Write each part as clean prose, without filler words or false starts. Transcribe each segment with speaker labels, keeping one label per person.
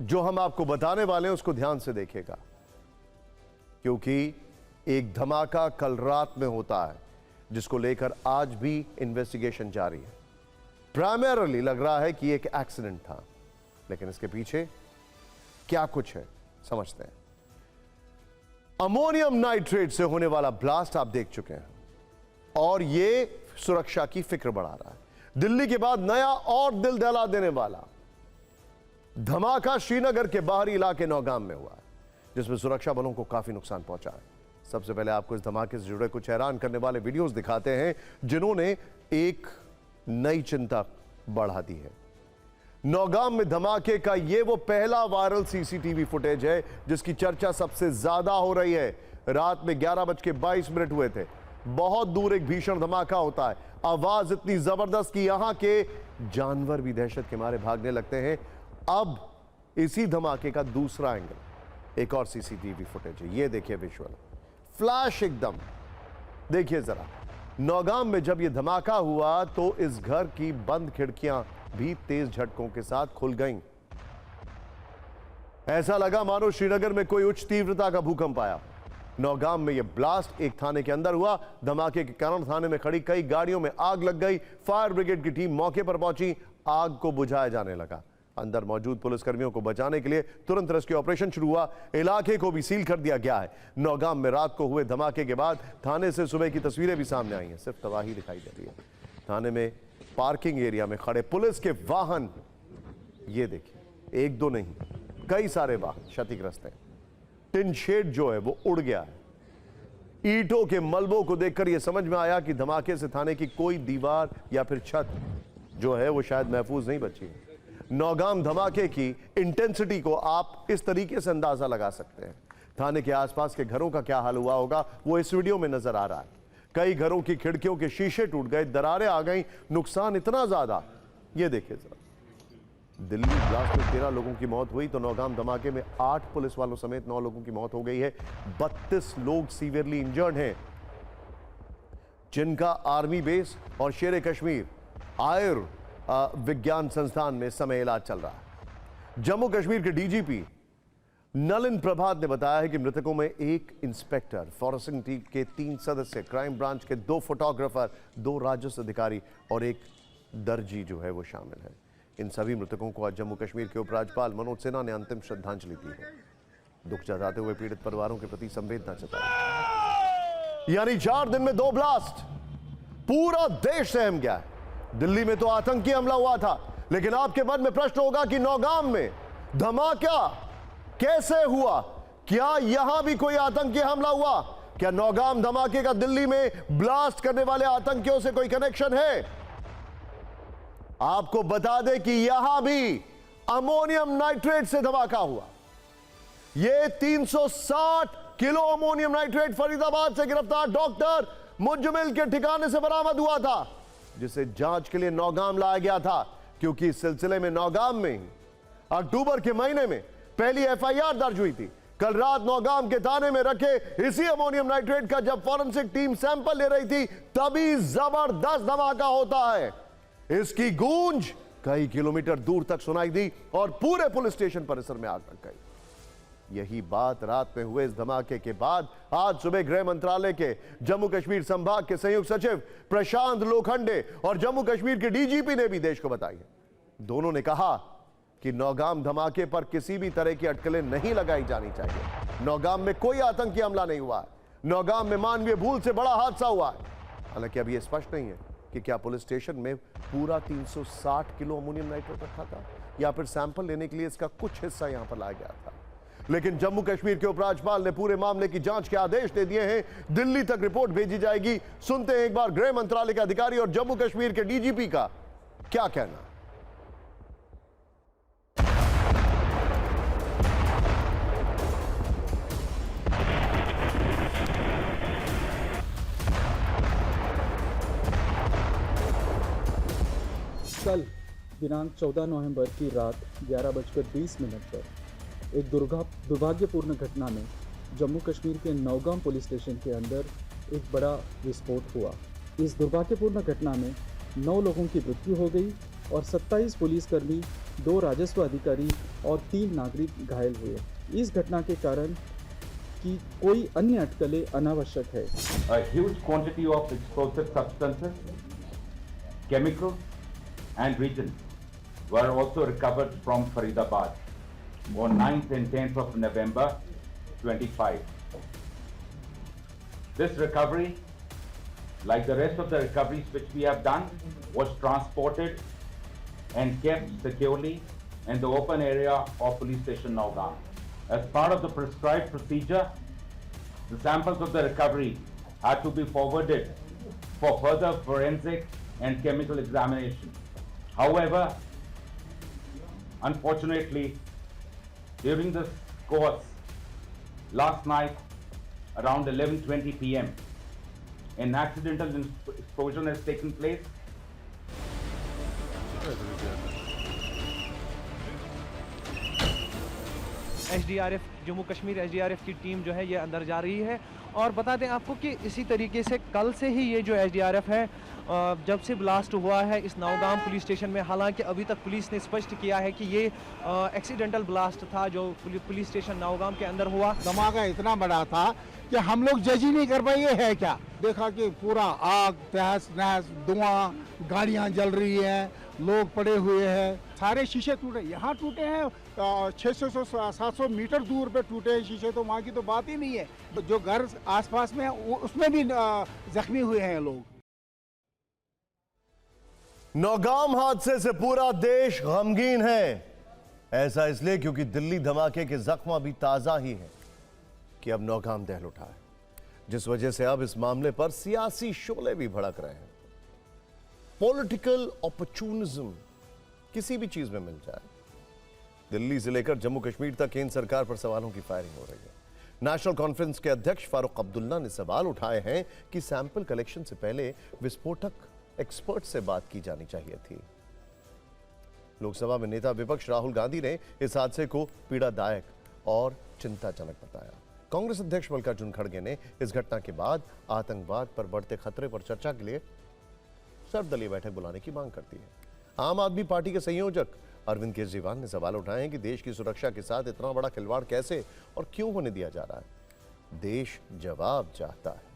Speaker 1: जो हम आपको बताने वाले हैं उसको ध्यान से देखिएगा, क्योंकि एक धमाका कल रात में होता है जिसको लेकर आज भी इन्वेस्टिगेशन जारी है। प्राइमरली लग रहा है कि एक एक्सीडेंट था, लेकिन इसके पीछे क्या कुछ है समझते हैं। अमोनियम नाइट्रेट से होने वाला ब्लास्ट आप देख चुके हैं और यह सुरक्षा की फिक्र बढ़ा रहा है। दिल्ली के बाद नया और दिल दहला देने वाला धमाका श्रीनगर के बाहरी इलाके नौगाम में हुआ है, जिसमें सुरक्षा बलों को काफी नुकसान पहुंचा है। सबसे पहले आपको इस धमाके से जुड़े कुछ हैरान करने वाले वीडियोस दिखाते हैं, जिन्होंने एक नई चिंता बढ़ा दी है। नौगाम में धमाके का यह वो पहला वायरल सीसीटीवी फुटेज है जिसकी चर्चा सबसे ज्यादा हो रही है। रात में 11:22 हुए थे। बहुत दूर एक भीषण धमाका होता है, आवाज इतनी जबरदस्त कि यहां के जानवर भी दहशत के मारे भागने लगते हैं। अब इसी धमाके का दूसरा एंगल, एक और सीसीटीवी फुटेज है। ये देखिए विजुअल, फ्लैश एकदम देखिए जरा। नौगाम में जब यह धमाका हुआ तो इस घर की बंद खिड़कियां भी तेज झटकों के साथ खुल गईं। ऐसा लगा मानो श्रीनगर में कोई उच्च तीव्रता का भूकंप आया। नौगाम में यह ब्लास्ट एक थाने के अंदर हुआ। धमाके के कारण थाने में खड़ी कई गाड़ियों में आग लग गई। फायर ब्रिगेड की टीम मौके पर पहुंची, आग को बुझाया जाने लगा। अंदर मौजूद पुलिसकर्मियों को बचाने के लिए तुरंत रेस्क्यू ऑपरेशन शुरू हुआ। इलाके को भी सील कर दिया गया है। नौगाम में रात को हुए धमाके के बाद थाने से सुबह की तस्वीरें भी सामने आई हैं। सिर्फ तबाही दिखाई दे रही है। थाने में पार्किंग एरिया में खड़े पुलिस के वाहन, ये देखिए, एक दो नहीं, कई सारे वाहन क्षतिग्रस्त हैं। टिन शेड जो है वो उड़ गया है। ईंटों के मलबों को देखकर यह समझ में आया कि धमाके से थाने की कोई दीवार या फिर छत जो है वो शायद महफूज नहीं बची है। नौगाम धमाके की इंटेंसिटी को आप इस तरीके से अंदाजा लगा सकते हैं। थाने के आसपास के घरों का क्या हाल हुआ होगा वो इस वीडियो में नजर आ रहा है। कई घरों की खिड़कियों के शीशे टूट गए, दरारें आ गई, नुकसान इतना ज्यादा, ये देखिए जरा। दिल्ली ब्लास्ट में 13 लोगों की मौत हुई तो नौगाम धमाके में 8 पुलिस वालों समेत 9 लोगों की मौत हो गई है। 32 लोग सीवियरली इंजर्ड हैं, जिनका आर्मी बेस और शेर कश्मीर आयुर्विज्ञान संस्थान में समय इलाज चल रहा है। जम्मू कश्मीर के डीजीपी नलिन प्रभात ने बताया है कि मृतकों में एक इंस्पेक्टर, फॉरेंसिक टीम के 3 सदस्य, क्राइम ब्रांच के 2 फोटोग्राफर, 2 राजस्व अधिकारी और एक दर्जी जो है वो शामिल है। इन सभी मृतकों को आज जम्मू कश्मीर के उपराज्यपाल मनोज सिन्हा ने अंतिम श्रद्धांजलि दी है। दुख जताते हुए पीड़ित परिवारों के प्रति संवेदना जताई। यानी 4 दिन में 2 ब्लास्ट, पूरा देश सहम गया है। दिल्ली में तो आतंकी हमला हुआ था, लेकिन आपके मन में प्रश्न होगा कि नौगाम में धमाका कैसे हुआ? क्या यहां भी कोई आतंकी हमला हुआ? क्या नौगाम धमाके का दिल्ली में ब्लास्ट करने वाले आतंकियों से कोई कनेक्शन है? आपको बता दें कि यहां भी अमोनियम नाइट्रेट से धमाका हुआ। यह 360 किलो अमोनियम नाइट्रेट फरीदाबाद से गिरफ्तार डॉक्टर मुज्जमिल के ठिकाने से बरामद हुआ था, जिसे जांच के लिए नौगाम लाया गया था, क्योंकि इस सिलसिले में नौगाम में अक्टूबर के महीने में पहली एफआईआर दर्ज हुई थी। कल रात नौगाम के थाने में रखे इसी अमोनियम नाइट्रेट का जब फॉरेंसिक टीम सैंपल ले रही थी, तभी जबरदस्त धमाका होता है। इसकी गूंज कई किलोमीटर दूर तक सुनाई दी और पूरे पुलिस स्टेशन परिसर में आग लग गई। यही बात रात में हुए इस धमाके के बाद आज सुबह गृह मंत्रालय के जम्मू कश्मीर संभाग के संयुक्त सचिव प्रशांत लोखंडे और जम्मू कश्मीर के डीजीपी ने भी देश को बताई है। दोनों ने कहा कि नौगाम धमाके पर किसी भी तरह की अटकलें नहीं लगाई जानी चाहिए। नौगाम में कोई आतंकी हमला नहीं हुआ है। नौगाम में मानवीय भूल से बड़ा हादसा हुआ है। हालांकि अभी यह स्पष्ट नहीं है कि क्या पुलिस स्टेशन में पूरा 360 किलो अमोनियम नाइट्रेट रखा था या फिर सैंपल लेने के लिए इसका कुछ हिस्सा यहां पर लाया गया था। लेकिन जम्मू कश्मीर के उपराज्यपाल ने पूरे मामले की जांच के आदेश दे दिए हैं। दिल्ली तक रिपोर्ट भेजी जाएगी। सुनते हैं एक बार गृह मंत्रालय के अधिकारी और जम्मू कश्मीर के डीजीपी का क्या कहना।
Speaker 2: कल दिनांक 14 नवंबर की रात 11:20 पर एक दुर्भाग्यपूर्ण घटना में जम्मू कश्मीर के नौगाम पुलिस स्टेशन के अंदर एक बड़ा विस्फोट हुआ। इस दुर्भाग्यपूर्ण घटना में 9 लोगों की मृत्यु हो गई और 27 पुलिसकर्मी, 2 राजस्व अधिकारी और 3 नागरिक घायल हुए। इस घटना के कारण कि कोई अन्य अटकलें अनावश्यक है।
Speaker 3: A huge quantity of explosive substances, chemicals and reagents were also recovered from Faridabad on 9th and 10th of November 25. This recovery, like the rest of the recoveries which we have done, was transported and kept securely in the open area of police station Nowgam. As part of the prescribed procedure, the samples of the recovery had to be forwarded for further forensic and chemical examination. However, unfortunately, during this course, last night around 11:20 p.m., an accidental explosion has taken place.
Speaker 4: SDRF Jammu Kashmir SDRF की team जो है ये अंदर जा रही है। और बता दें आपको कि इसी तरीके से कल से ही ये जो एसडीआरएफ है जब से ब्लास्ट हुआ है इस नौगाम पुलिस स्टेशन में, हालांकि अभी तक पुलिस ने स्पष्ट किया है कि ये एक्सीडेंटल ब्लास्ट था जो पुलिस स्टेशन नौगाम के अंदर हुआ।
Speaker 5: धमाका इतना बड़ा था कि हम लोग जज ही नहीं कर पाए ये है क्या। देखा कि पूरा आग, तहस नहस, धुआं, गाड़ियां जल रही हैं, लोग पड़े हुए हैं, सारे शीशे टूटे। यहाँ टूटे हैं 600-700 मीटर दूर पे टूटे हैं शीशे, तो वहाँ की तो बात ही नहीं है। जो घर आसपास में है उसमें भी जख्मी हुए हैं लोग।
Speaker 1: नौगाम हादसे से पूरा देश गमगीन है। ऐसा इसलिए क्योंकि दिल्ली धमाके के जख्म अभी ताजा ही है कि अब नौगाम दहल उठा है, जिस वजह से अब इस मामले पर सियासी शोले भी भड़क रहे हैं। पॉलिटिकल अपॉर्चुनिज्म किसी भी चीज में मिल जाए। दिल्ली से लेकर जम्मू कश्मीर तक केंद्र सरकार पर सवालों की फायरिंग हो रही है। नेशनल कॉन्फ्रेंस के अध्यक्ष फारूक अब्दुल्ला ने सवाल उठाए हैं कि सैंपल कलेक्शन से पहले विस्फोटक एक्सपर्ट से बात की जानी चाहिए थी। लोकसभा में नेता विपक्ष राहुल गांधी ने इस हादसे को पीड़ादायक और चिंताजनक बताया। कांग्रेस अध्यक्ष मल्लिकार्जुन खड़गे ने इस घटना के बाद आतंकवाद पर बढ़ते खतरे पर चर्चा के लिए सर्वदलीय बैठक बुलाने की मांग करती है। आम आदमी पार्टी के संयोजक अरविंद केजरीवाल ने सवाल उठाए हैं कि देश की सुरक्षा के साथ इतना बड़ा खिलवाड़ कैसे और क्यों होने दिया जा रहा है। देश जवाब चाहता है।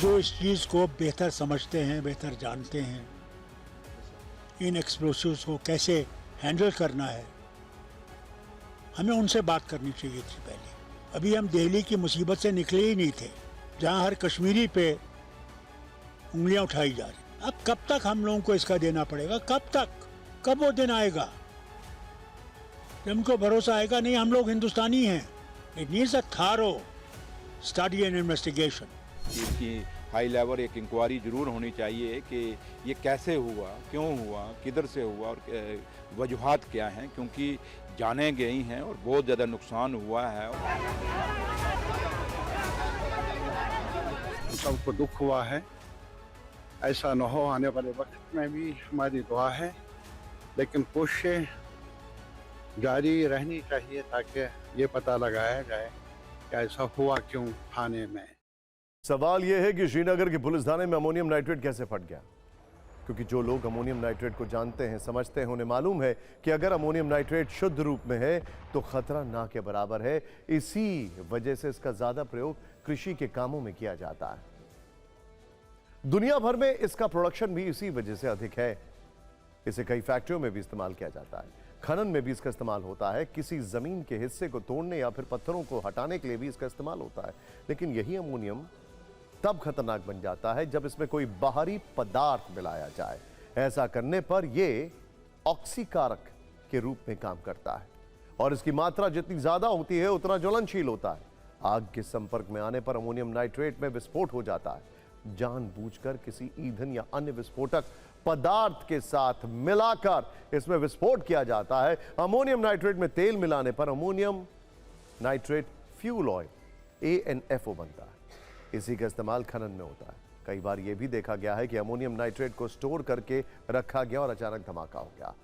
Speaker 5: जो इस चीज़ को बेहतर समझते हैं, बेहतर जानते हैं, इन एक्सप्लोसिव्स को कैसे हैंडल करना है, हमें उनसे बात करनी चाहिए थी पहले। अभी हम दिल्ली की मुसीबत से निकले ही नहीं थे, जहां हर कश्मीरी पे उंगलियां उठाई जा रही। अब कब तक हम लोगों को इसका देना पड़ेगा? कब तक? कब वो दिन आएगा जब हमको भरोसा आएगा नहीं हम लोग हिंदुस्तानी हैं? It needs a thorough study and investigation.
Speaker 6: इसकी हाई लेवल एक इंक्वायरी जरूर होनी चाहिए कि ये कैसे हुआ, क्यों हुआ, किधर से हुआ और वजूहात क्या हैं, क्योंकि जाने गई हैं और बहुत ज़्यादा नुकसान हुआ है।
Speaker 7: सबको दुख हुआ है, ऐसा न हो आने वाले वक्त में भी हमारी दुआ है, लेकिन कोशिशें जारी रहनी चाहिए ताकि ये पता लगाया जाए कि ऐसा हुआ क्यों थाने में।
Speaker 1: सवाल यह है कि श्रीनगर के पुलिस थाने में अमोनियम नाइट्रेट कैसे फट गया, क्योंकि जो लोग अमोनियम नाइट्रेट को जानते हैं, समझते हैं, उन्हें मालूम है कि अगर अमोनियम नाइट्रेट शुद्ध रूप में है तो खतरा ना के बराबर है। इसी वजह से इसका ज्यादा प्रयोग कृषि के कामों में किया जाता है। दुनिया भर में इसका प्रोडक्शन भी इसी वजह से अधिक है। इसे कई फैक्ट्रियों में भी इस्तेमाल किया जाता है, खनन में भी इसका इस्तेमाल होता है, किसी जमीन के हिस्से को तोड़ने या फिर पत्थरों को हटाने के लिए भी इसका इस्तेमाल होता है। लेकिन यही अमोनियम तब खतरनाक बन जाता है जब इसमें कोई बाहरी पदार्थ मिलाया जाए। ऐसा करने पर यह ऑक्सीकारक के रूप में काम करता है और इसकी मात्रा जितनी ज्यादा होती है उतना ज्वलनशील होता है। आग के संपर्क में आने पर अमोनियम नाइट्रेट में विस्फोट हो जाता है। जानबूझकर किसी ईंधन या अन्य विस्फोटक पदार्थ के साथ मिलाकर इसमें विस्फोट किया जाता है। अमोनियम नाइट्रेट में तेल मिलाने पर ammonium nitrate fuel oil ANFO बनता है। इसी का इस्तेमाल खनन में होता है। कई बार यह भी देखा गया है कि अमोनियम नाइट्रेट को स्टोर करके रखा गया और अचानक धमाका हो गया।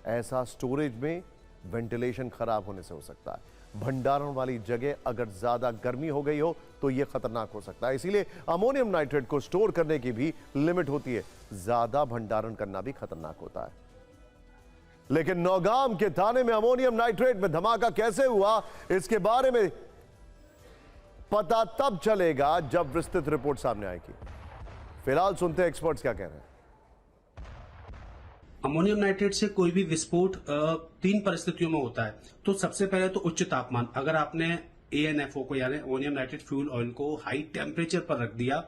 Speaker 1: ऐसा स्टोरेज में वेंटिलेशन खराब होने से हो सकता है। भंडारण वाली जगह अगर ज्यादा गर्मी हो गई हो तो यह खतरनाक हो सकता है। इसीलिए अमोनियम नाइट्रेट को स्टोर करने की भी लिमिट होती है। ज्यादा भंडारण करना भी खतरनाक होता है। लेकिन नौगाम के थाने में अमोनियम नाइट्रेट में धमाका कैसे हुआ, इसके बारे में पता तब चलेगा जब विस्तृत रिपोर्ट सामने आएगी। फिलहाल सुनते हैं एक्सपर्ट्स क्या कह रहे हैं।
Speaker 8: अमोनियम नाइट्रेट से कोई भी विस्फोट तीन परिस्थितियों में होता है। तो सबसे पहले तो उच्च तापमान, अगर आपने ANFO को यानी अमोनियम नाइट्रेट फ्यूल ऑयल को हाई टेम्परेचर पर रख दिया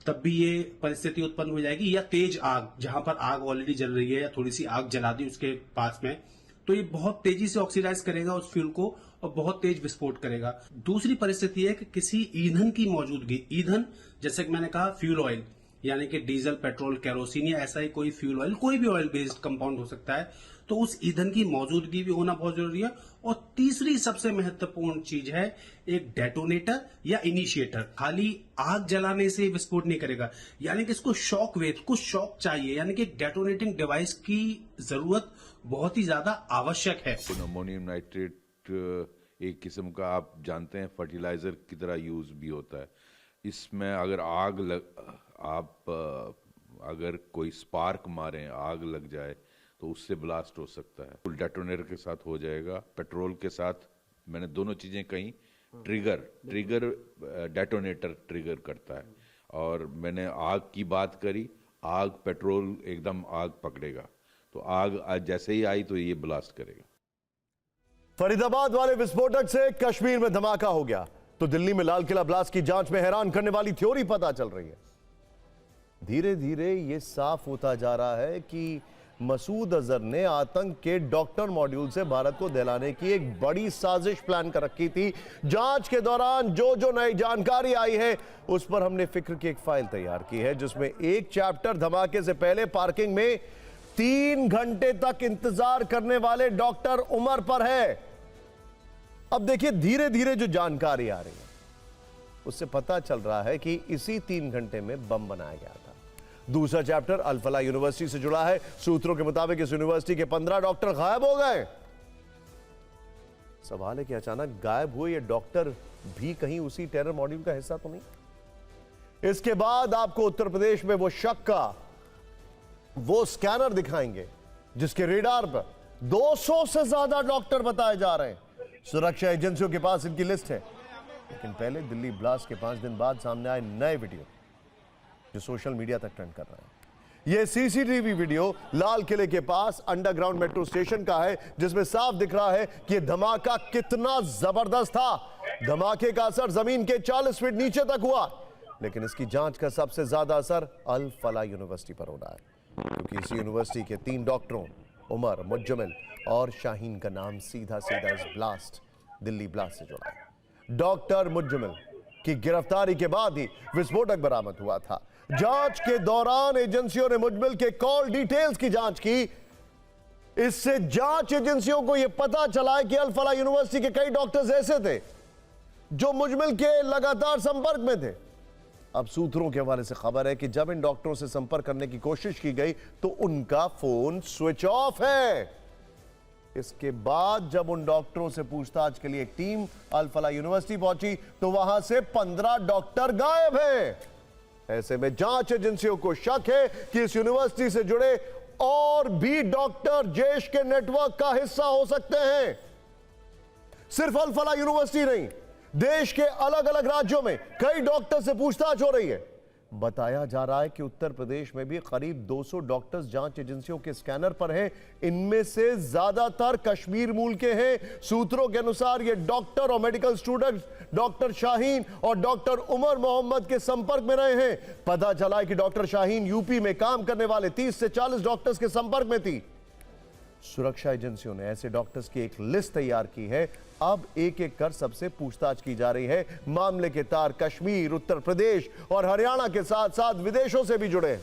Speaker 8: तब भी ये परिस्थिति उत्पन्न हो जाएगी, या तेज आग, जहां पर आग ऑलरेडी जल रही है या थोड़ी सी आग जला दी उसके पास में, तो ये बहुत तेजी से ऑक्सीडाइज करेगा उस फ्यूल को और बहुत तेज विस्फोट करेगा। दूसरी परिस्थिति है कि किसी ईंधन की मौजूदगी, ईंधन जैसे कि मैंने कहा फ्यूल ऑयल यानी कि डीजल, पेट्रोल, केरोसिन या ऐसा ही कोई फ्यूल ऑयल, कोई भी ऑयल बेस्ड कंपाउंड हो सकता है, तो उस ईंधन की मौजूदगी भी होना बहुत जरूरी है। और तीसरी सबसे महत्वपूर्ण चीज है एक डेटोनेटर या इनिशिएटर। खाली आग जलाने से विस्फोट नहीं करेगा, यानी कि इसको शॉक वेव, कुछ शॉक चाहिए, यानी कि डेटोनेटिंग डिवाइस की जरूरत बहुत ही ज्यादा आवश्यक है।
Speaker 6: अमोनियम नाइट्रेट एक किस्म का, आप जानते हैं, फर्टिलाइजर की तरह यूज भी होता है। इसमें अगर अगर कोई स्पार्क मारें, आग लग जाए तो उससे ब्लास्ट हो सकता है। फुल डेटोनेटर के साथ हो जाएगा, पेट्रोल के साथ, मैंने दोनों चीजें कही। ट्रिगर डेटोनेटर ट्रिगर करता है, और मैंने आग की बात करी, आग पेट्रोल एकदम आग पकड़ेगा, तो आग जैसे ही आई तो ये ब्लास्ट करेगा।
Speaker 1: फरीदाबाद वाले विस्फोटक से कश्मीर में धमाका हो गया तो दिल्ली में लाल किला ब्लास्ट की जांच में हैरान करने वाली थ्योरी पता चल रही है। धीरे धीरे यह साफ होता जा रहा है कि मसूद अजहर ने आतंक के डॉक्टर मॉड्यूल से भारत को दहलाने की एक बड़ी साजिश प्लान कर रखी थी। जांच के दौरान जो जो नई जानकारी आई है उस पर हमने फिक्र की एक फाइल तैयार की है, जिसमें एक चैप्टर धमाके से पहले पार्किंग में 3 घंटे तक इंतजार करने वाले डॉक्टर उमर पर है। अब देखिए, धीरे धीरे जो जानकारी आ रही है उससे पता चल रहा है कि इसी 3 घंटे में बम बनाया गया था। दूसरा चैप्टर अल फलाह यूनिवर्सिटी से जुड़ा है। सूत्रों के मुताबिक इस यूनिवर्सिटी के 15 डॉक्टर गायब हो गए। सवाल है कि अचानक गायब हुए ये डॉक्टर भी कहीं उसी टेरर मॉड्यूल का हिस्सा तो नहीं। इसके बाद आपको उत्तर प्रदेश में वो शक का वो स्कैनर दिखाएंगे जिसके रेडार पर 200 से ज्यादा डॉक्टर बताए जा रहे हैं। सुरक्षा एजेंसियों के पास इनकी लिस्ट है। लेकिन पहले दिल्ली ब्लास्ट के 5 दिन बाद सामने आए नए वीडियो जो सोशल मीडिया तक ट्रेंड कर रहे हैं। यह सीसीटीवी वीडियो लाल किले के पास अंडरग्राउंड मेट्रो स्टेशन का है, जिसमें साफ दिख रहा है कि यह धमाका कितना जबरदस्त था। धमाके का असर जमीन के 40 फीट नीचे तक हुआ, लेकिन इसकी जांच का सबसे ज्यादा असर अल फलाह यूनिवर्सिटी पर हो रहा है, क्योंकि इस यूनिवर्सिटी के 3 डॉक्टरों उमर, मुज्जमिल और शाहीन का नाम सीधा सीधा इस ब्लास्ट, दिल्ली ब्लास्ट से जुड़ा है। डॉक्टर मुज्जमिल की गिरफ्तारी के बाद ही विस्फोटक बरामद हुआ था। जांच के दौरान एजेंसियों ने मुज्जमिल के कॉल डिटेल्स की जांच की। इससे जांच एजेंसियों को यह पता चला है कि अल फलाह यूनिवर्सिटी के कई डॉक्टर्स ऐसे थे जो मुज्जमिल के लगातार संपर्क में थे। अब सूत्रों के हवाले से खबर है कि जब इन डॉक्टरों से संपर्क करने की कोशिश की गई तो उनका फोन स्विच ऑफ है। इसके बाद जब उन डॉक्टरों से पूछताछ के लिए एक टीम अल फलाह यूनिवर्सिटी पहुंची तो वहां से 15 डॉक्टर गायब हैं। ऐसे में जांच एजेंसियों को शक है कि इस यूनिवर्सिटी से जुड़े और भी डॉक्टर जैश के नेटवर्क का हिस्सा हो सकते हैं। सिर्फ अल फलाह यूनिवर्सिटी नहीं, देश के अलग अलग राज्यों में कई डॉक्टर से पूछताछ हो रही है। बताया जा रहा है कि उत्तर प्रदेश में भी करीब 200 डॉक्टर्स जांच एजेंसियों के स्कैनर पर हैं। इनमें से ज्यादातर कश्मीर मूल के हैं। सूत्रों के अनुसार ये डॉक्टर और मेडिकल स्टूडेंट डॉक्टर शाहीन और डॉक्टर उमर मोहम्मद के संपर्क में रहे हैं। पता चला है कि डॉक्टर शाहीन यूपी में काम करने वाले 30 से 40 डॉक्टर्स के संपर्क में थी। सुरक्षा एजेंसियों ने ऐसे डॉक्टर्स की एक लिस्ट तैयार की है। अब एक एक कर सबसे पूछताछ की जा रही है। मामले के तार कश्मीर, उत्तर प्रदेश और हरियाणा के साथ साथ विदेशों से भी जुड़े हैं।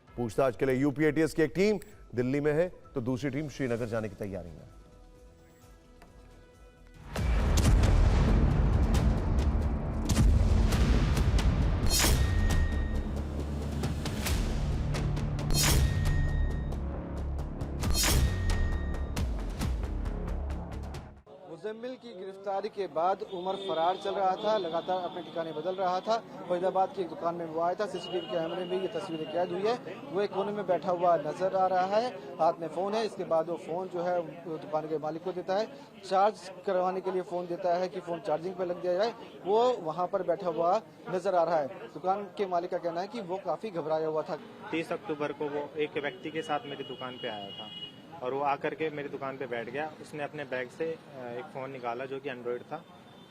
Speaker 1: पूछताछ के लिए यूपी एटीएस की एक टीम दिल्ली में है तो दूसरी टीम श्रीनगर जाने की तैयारी में है।
Speaker 9: मुजम्मिल की गिरफ्तारी के बाद उमर फरार चल रहा था, लगातार अपने ठिकाने बदल रहा था। फरीदाबाद की एक दुकान में वो आया था, सीसीटीवी कैमरे में ये तस्वीरें कैद हुई है। वो एक कोने में बैठा हुआ नजर आ रहा है, हाथ में फोन है। इसके बाद वो फोन जो है दुकान के मालिक को देता है, चार्ज करवाने के लिए फोन देता है कि फोन चार्जिंग पे लग दिया जाए। वो वहाँ पर बैठा हुआ नजर आ रहा है। दुकान के मालिक का कहना है कि वो काफी घबराया हुआ था।
Speaker 10: 30 अक्टूबर को वो एक व्यक्ति के साथ मेरी दुकान पे आया था और वो आकर के मेरी दुकान पे बैठ गया। उसने अपने बैग से एक फ़ोन निकाला जो कि एंड्रॉयड था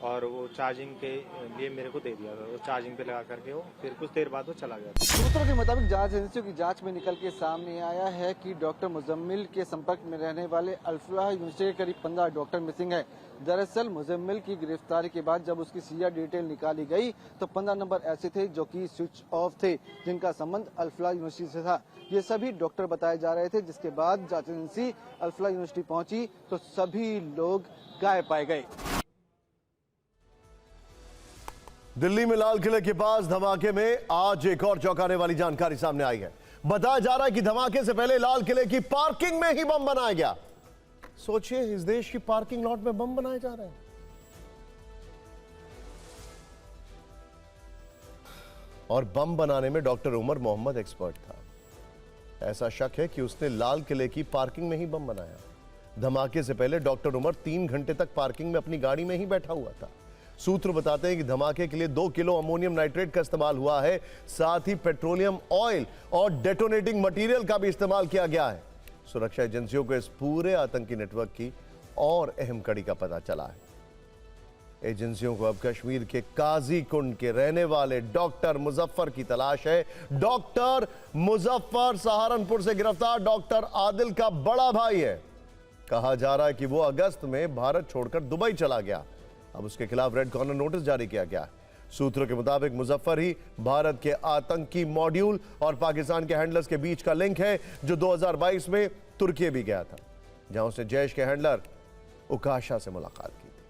Speaker 10: और वो चार्जिंग के लिए मेरे को दे दिया था। वो चार्जिंग पे लगा करके वो फिर कुछ देर बाद वो चला गया।
Speaker 9: सूत्रों के मुताबिक जांच एजेंसियों की जांच में निकल के सामने आया है कि डॉक्टर मुजम्मिल के संपर्क में रहने वाले अल-फलाह यूनिवर्सिटी के करीब 15 डॉक्टर मिसिंग है। दरअसल मुजम्मिल की गिरफ्तारी के बाद जब उसकी सीआर डिटेल निकाली गई तो 15 नंबर ऐसे थे जो कि स्विच ऑफ थे, जिनका संबंध अल-फलाह यूनिवर्सिटी से था। ये सभी डॉक्टर बताए जा रहे थे। जिसके बाद जांच एजेंसी अल-फलाह यूनिवर्सिटी पहुंची तो सभी लोग गायब पाए गए।
Speaker 1: दिल्ली में लाल किले के पास धमाके में आज एक और चौंकाने वाली जानकारी सामने आई है। बताया जा रहा है कि धमाके से पहले लाल किले की पार्किंग में ही बम बनाया गया। सोचिए, इस देश की पार्किंग लॉट में बम बनाए जा रहे हैं। और बम बनाने में डॉक्टर उमर मोहम्मद एक्सपर्ट था। ऐसा शक है कि उसने लाल किले की पार्किंग में ही बम बनाया। धमाके से पहले डॉक्टर उमर 3 घंटे तक पार्किंग में अपनी गाड़ी में ही बैठा हुआ था। सूत्र बताते हैं कि धमाके के लिए 2 किलो अमोनियम नाइट्रेट का इस्तेमाल हुआ है। साथ ही पेट्रोलियम ऑयल और डेटोनेटिंग मटेरियल का भी इस्तेमाल किया गया है। सुरक्षा एजेंसियों को इस पूरे आतंकी नेटवर्क की और अहम कड़ी का पता चला है। एजेंसियों को अब कश्मीर के काजी कुंड के रहने वाले डॉक्टर मुजफ्फर की तलाश है। डॉक्टर मुजफ्फर सहारनपुर से गिरफ्तार डॉक्टर आदिल का बड़ा भाई है। कहा जा रहा है कि वो अगस्त में भारत छोड़कर दुबई चला गया। अब उसके खिलाफ रेड कॉर्नर नोटिस जारी किया गया है। सूत्रों के मुताबिक मुजफ्फर ही भारत के आतंकी मॉड्यूल और पाकिस्तान के हैंडलर्स के बीच का लिंक है, जो 2022 में तुर्की भी गया था, जहां उसने जैश के हैंडलर उकाशा से मुलाकात की।